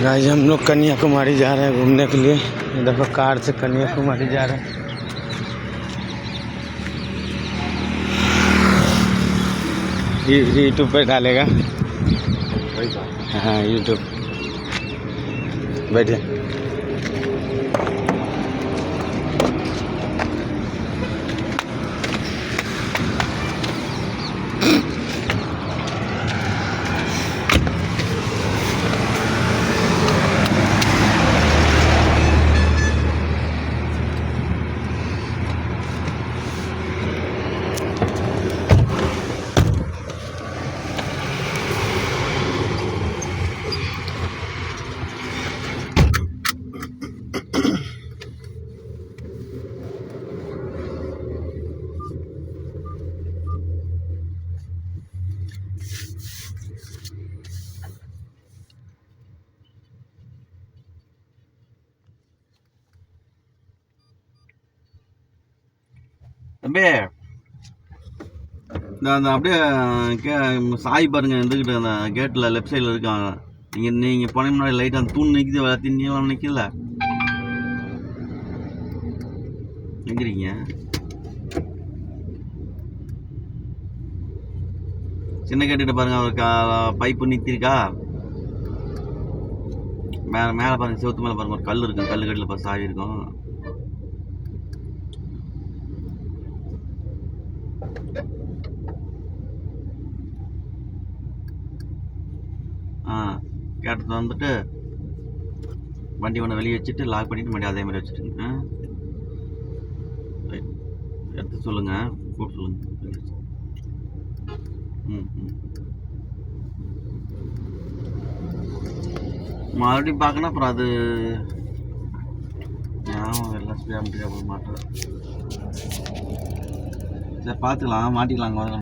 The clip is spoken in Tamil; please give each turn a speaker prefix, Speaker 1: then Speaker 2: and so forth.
Speaker 1: गाइस हम लोग कन्याकुमारी जा रहे हैं घूमने के लिए। देखो कार से कन्याकुमारी जा रहे हैं। यूट्यूब पे डालेगा। हाँ यूट्यूब। बैठिए।
Speaker 2: தம்பி நான் அப்படியே சாய் பாருங்க இருந்துக்கிட்டு அந்த கேட்டில் லெஃப்ட் சைடில் இருக்காங்க. நீங்கள் போன முன்னாடி லைட் அந்த தூண் நிற்கிது, வளர்த்தி நீளம் நிற்கல எங்கிறீங்க? சின்ன கேட்டுட்டு பாருங்க, அவர் பைப்பு நிறுத்திருக்கா. மேலே பாருங்க, செவத்து மேலே பாருங்க ஒரு கல் இருக்கும். கல் கட்டில் பார்த்து சாவி இருக்கும். கேட்டது வந்துட்டு வண்டி ஒன்று வெளியே வச்சுட்டு லாக் பண்ணிட்டு மறுபடியும் அதே மாதிரி வச்சுட்டுங்க. எடுத்து சொல்லுங்க, கூப்பிட்டு சொல்லுங்க. மறுபடியும் பார்க்கணும். அப்புறம் அது எல்லாம் ஸ்பே பண்ணிட்டு அப்புறம் மாட்டேன். சரி பார்த்துக்கலாம், மாட்டிக்கலாங்க.